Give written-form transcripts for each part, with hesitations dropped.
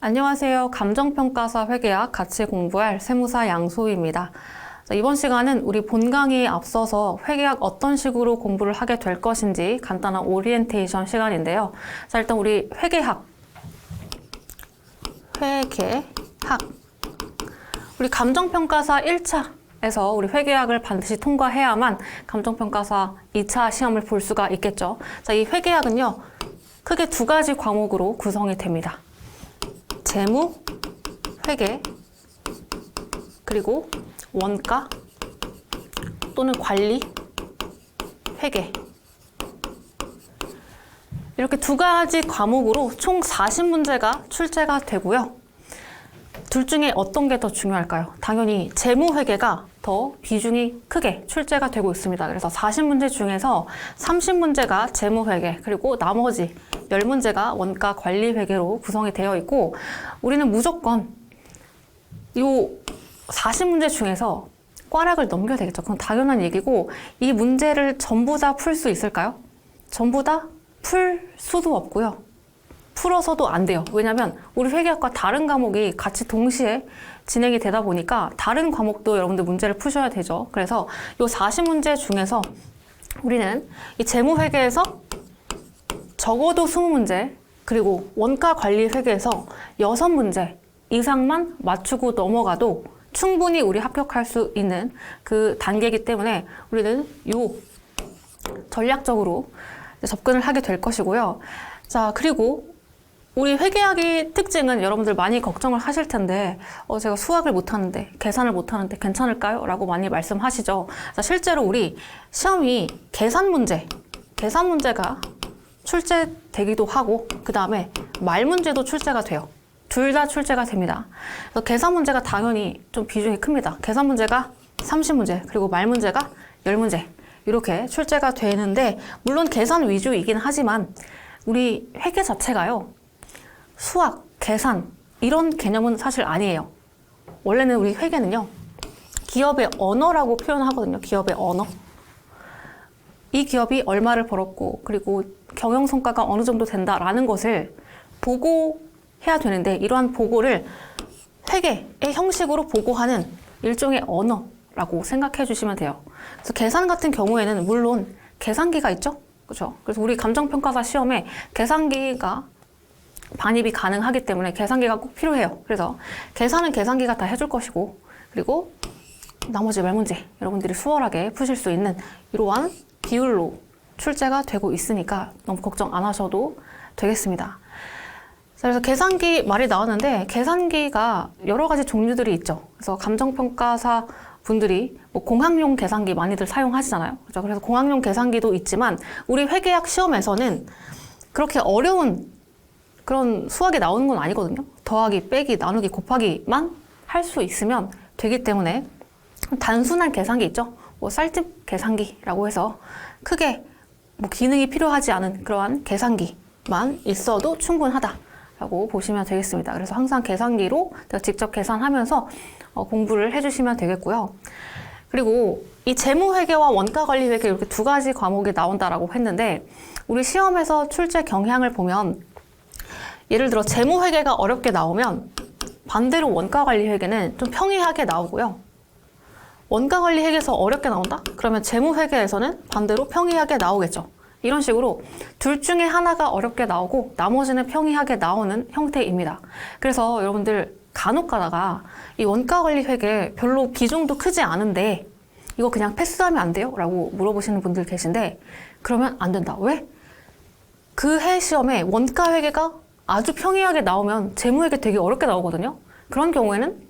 안녕하세요. 감정평가사 회계학 같이 공부할 세무사 양소희입니다. 이번 시간은 우리 본 강의에 앞서서 회계학 어떤 식으로 공부를 하게 될 것인지 간단한 오리엔테이션 시간인데요. 자, 일단 우리 회계학. 우리 감정평가사 1차에서 우리 회계학을 반드시 통과해야만 감정평가사 2차 시험을 볼 수가 있겠죠. 자, 이 회계학은요, 크게 두 가지 과목으로 구성이 됩니다. 재무, 회계, 그리고 원가 또는 관리, 회계. 이렇게 두 가지 과목으로 총 40문제가 출제가 되고요. 둘 중에 어떤 게 더 중요할까요? 당연히 재무회계가 더 비중이 크게 출제가 되고 있습니다. 그래서 40문제 중에서 30문제가 재무회계, 그리고 나머지 10문제가 원가 관리회계로 구성이 되어 있고, 우리는 무조건 이 40문제 중에서 꽈락을 넘겨야 되겠죠. 그건 당연한 얘기고, 이 문제를 전부 다 풀 수 있을까요? 전부 다 풀 수도 없고요. 풀어서도 안 돼요. 왜냐면 우리 회계학과 다른 과목이 같이 동시에 진행이 되다 보니까 다른 과목도 여러분들 문제를 푸셔야 되죠. 그래서 이 40문제 중에서 우리는 이 재무회계에서 적어도 20문제, 그리고 원가관리회계에서 6문제 이상만 맞추고 넘어가도 충분히 우리 합격할 수 있는 그 단계이기 때문에 우리는 요 전략적으로 접근을 하게 될 것이고요. 자, 그리고 우리 회계학의 특징은 여러분들 많이 걱정을 하실 텐데, 제가 수학을 못하는데, 계산을 못하는데 괜찮을까요? 라고 많이 말씀하시죠. 자, 실제로 우리 시험이 계산 문제가 출제되기도 하고, 그 다음에 말 문제도 출제가 돼요. 둘 다 출제가 됩니다. 그래서 계산 문제가 당연히 좀 비중이 큽니다. 계산 문제가 30문제, 그리고 말 문제가 10문제. 이렇게 출제가 되는데, 물론 계산 위주이긴 하지만, 우리 회계 자체가요, 수학, 계산, 이런 개념은 사실 아니에요. 원래는 우리 회계는요, 기업의 언어라고 표현하거든요. 기업의 언어. 이 기업이 얼마를 벌었고, 그리고 경영 성과가 어느 정도 된다라는 것을 보고해야 되는데, 이러한 보고를 회계의 형식으로 보고하는 일종의 언어라고 생각해 주시면 돼요. 그래서 계산 같은 경우에는 물론 계산기가 있죠? 그렇죠? 그래서 우리 감정평가사 시험에 계산기가 반입이 가능하기 때문에 계산기가 꼭 필요해요. 그래서 계산은 계산기가 다 해줄 것이고, 그리고 나머지 말 문제 여러분들이 수월하게 푸실 수 있는 이러한 비율로 출제가 되고 있으니까 너무 걱정 안 하셔도 되겠습니다. 그래서 계산기 말이 나왔는데, 계산기가 여러 가지 종류들이 있죠. 그래서 감정평가사 분들이 뭐 공학용 계산기 많이들 사용하시잖아요. 그렇죠? 그래서 공학용 계산기도 있지만 우리 회계학 시험에서는 그렇게 어려운 그런 수학이 나오는 건 아니거든요. 더하기, 빼기, 나누기, 곱하기만 할 수 있으면 되기 때문에 단순한 계산기 있죠. 뭐 쌀집 계산기라고 해서 크게 뭐 기능이 필요하지 않은 그러한 계산기만 있어도 충분하다라고 보시면 되겠습니다. 그래서 항상 계산기로 내가 직접 계산하면서 공부를 해주시면 되겠고요. 그리고 이 재무회계와 원가관리회계 이렇게 두 가지 과목이 나온다라고 했는데, 우리 시험에서 출제 경향을 보면 예를 들어 재무회계가 어렵게 나오면 반대로 원가관리회계는 좀 평이하게 나오고요. 원가관리회계에서 어렵게 나온다? 그러면 재무회계에서는 반대로 평이하게 나오겠죠. 이런 식으로 둘 중에 하나가 어렵게 나오고 나머지는 평이하게 나오는 형태입니다. 그래서 여러분들 간혹 가다가 이 원가관리회계 별로 비중도 크지 않은데 이거 그냥 패스하면 안 돼요? 라고 물어보시는 분들 계신데, 그러면 안 된다. 왜? 그 해 시험에 원가회계가 아주 평이하게 나오면 재무회계 되게 어렵게 나오거든요. 그런 경우에는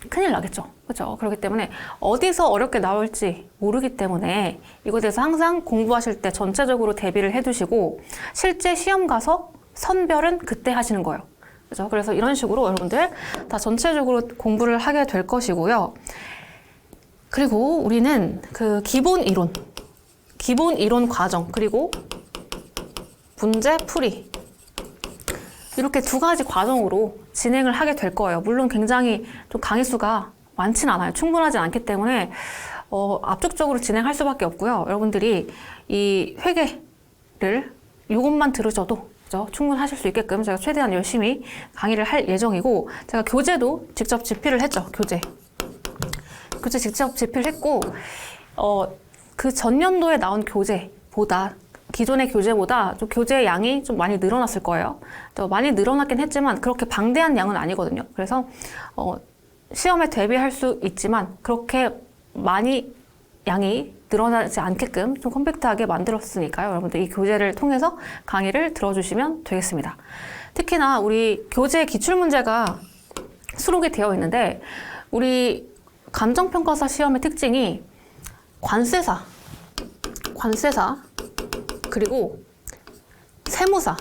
큰일 나겠죠. 그렇죠? 그렇기 때문에 어디서 어렵게 나올지 모르기 때문에 이거에 대해서 항상 공부하실 때 전체적으로 대비를 해두시고, 실제 시험 가서 선별은 그때 하시는 거예요. 그렇죠? 그래서 이런 식으로 여러분들 다 전체적으로 공부를 하게 될 것이고요. 그리고 우리는 그 기본 이론 과정, 그리고 문제 풀이, 이렇게 두 가지 과정으로 진행을 하게 될 거예요. 물론 굉장히 좀 강의 수가 많진 않아요. 충분하지 않기 때문에 압축적으로 진행할 수밖에 없고요. 여러분들이 이 회계를 이것만 들으셔도 그죠? 충분하실 수 있게끔 제가 최대한 열심히 강의를 할 예정이고, 제가 교재도 직접 집필을 했죠. 교재 직접 집필을 했고, 그 전년도에 나온 교재보다, 기존의 교재보다 좀 교재 양이 좀 많이 늘어났을 거예요. 많이 늘어났긴 했지만 그렇게 방대한 양은 아니거든요. 그래서 시험에 대비할 수 있지만 그렇게 많이 양이 늘어나지 않게끔 좀 컴팩트하게 만들었으니까요. 여러분들 이 교재를 통해서 강의를 들어주시면 되겠습니다. 특히나 우리 교재 기출문제가 수록이 되어 있는데, 우리 감정평가사 시험의 특징이 관세사, 그리고 세무사,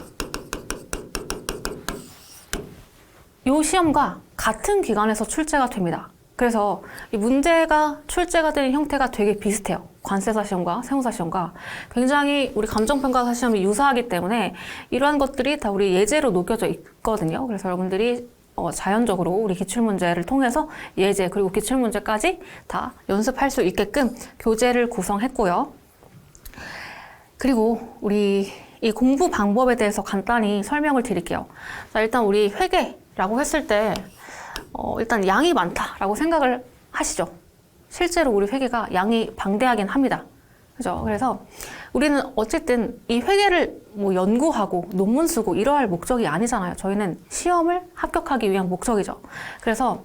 이 시험과 같은 기관에서 출제가 됩니다. 그래서 이 문제가 출제가 되는 형태가 되게 비슷해요. 관세사 시험과 세무사 시험과 굉장히 우리 감정평가사 시험이 유사하기 때문에 이러한 것들이 다 우리 예제로 녹여져 있거든요. 그래서 여러분들이 자연적으로 우리 기출문제를 통해서 예제 그리고 기출문제까지 다 연습할 수 있게끔 교재를 구성했고요. 그리고 우리 이 공부 방법에 대해서 간단히 설명을 드릴게요. 자, 일단 우리 회계라고 했을 때 일단 양이 많다라고 생각을 하시죠. 실제로 우리 회계가 양이 방대하긴 합니다. 그죠? 그래서 우리는 어쨌든 이 회계를 뭐 연구하고 논문 쓰고 이러할 목적이 아니잖아요. 저희는 시험을 합격하기 위한 목적이죠. 그래서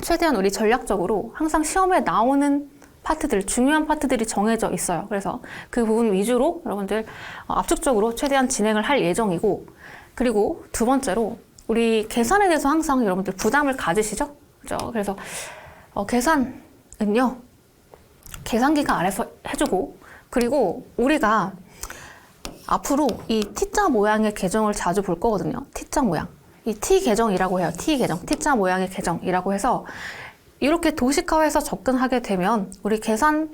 최대한 우리 전략적으로 항상 시험에 나오는 파트들, 중요한 파트들이 정해져 있어요. 그래서 그 부분 위주로 여러분들 압축적으로 최대한 진행을 할 예정이고, 그리고 두 번째로 우리 계산에 대해서 항상 여러분들 부담을 가지시죠? 그죠? 그래서 계산은요, 계산기가 알아서 해주고, 그리고 우리가 앞으로 이 T자 모양의 계정을 자주 볼 거거든요. T자 모양. 이 T 계정이라고 해요. T 계정. T자 모양의 계정이라고 해서 이렇게 도식화해서 접근하게 되면 우리 계산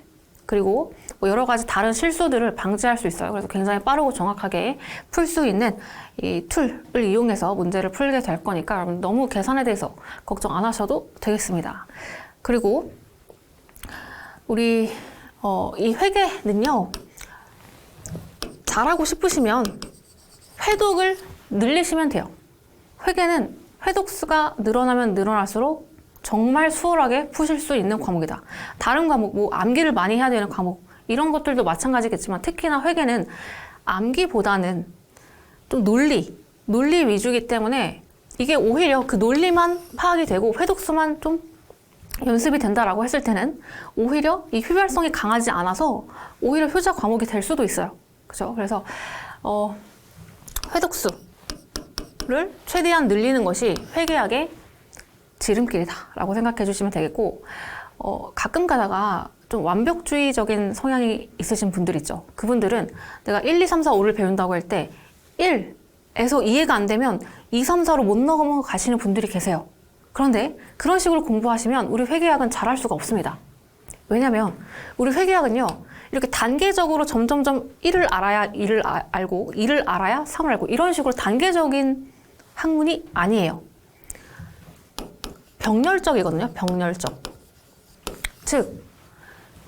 그리고 뭐 여러 가지 다른 실수들을 방지할 수 있어요. 그래서 굉장히 빠르고 정확하게 풀 수 있는 이 툴을 이용해서 문제를 풀게 될 거니까 여러분 너무 계산에 대해서 걱정 안 하셔도 되겠습니다. 그리고 우리 이 회계는요, 잘하고 싶으시면 회독을 늘리시면 돼요. 회계는 회독수가 늘어나면 늘어날수록 정말 수월하게 푸실 수 있는 과목이다. 다른 과목, 뭐 암기를 많이 해야 되는 과목, 이런 것들도 마찬가지겠지만 특히나 회계는 암기보다는 좀 논리 위주이기 때문에 이게 오히려 그 논리만 파악이 되고 회독수만 좀 연습이 된다라고 했을 때는 오히려 이 휘발성이 강하지 않아서 오히려 효자 과목이 될 수도 있어요. 그죠? 그래서 회독수를 최대한 늘리는 것이 회계학의 지름길이다라고 생각해 주시면 되겠고, 가끔 가다가 좀 완벽주의적인 성향이 있으신 분들 있죠. 그분들은 내가 1, 2, 3, 4, 5를 배운다고 할 때 1에서 이해가 안 되면 2, 3, 4로 못 넘어가시는 분들이 계세요. 그런데 그런 식으로 공부하시면 우리 회계학은 잘할 수가 없습니다. 왜냐면 우리 회계학은요, 이렇게 단계적으로 점점점 1을 알아야 2를 알고 2를 알아야 3을 알고 이런 식으로 단계적인 학문이 아니에요. 병렬적이거든요. 병렬적. 즉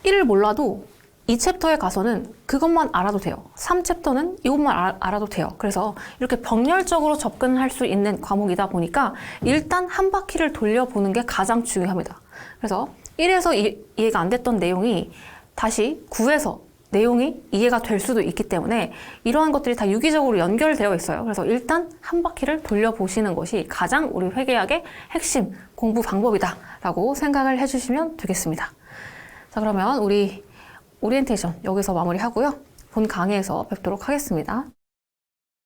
1을 몰라도 2챕터에 가서는 그것만 알아도 돼요. 3챕터는 이것만 알아도 돼요. 그래서 이렇게 병렬적으로 접근할 수 있는 과목이다 보니까 일단 한 바퀴를 돌려보는 게 가장 중요합니다. 그래서 1에서 이해가 안 됐던 내용이 다시 9에서 내용이 이해가 될 수도 있기 때문에 이러한 것들이 다 유기적으로 연결되어 있어요. 그래서 일단 한 바퀴를 돌려보시는 것이 가장 우리 회계학의 핵심 공부 방법이다 라고 생각을 해주시면 되겠습니다. 자, 그러면 우리 오리엔테이션 여기서 마무리하고요. 본 강의에서 뵙도록 하겠습니다.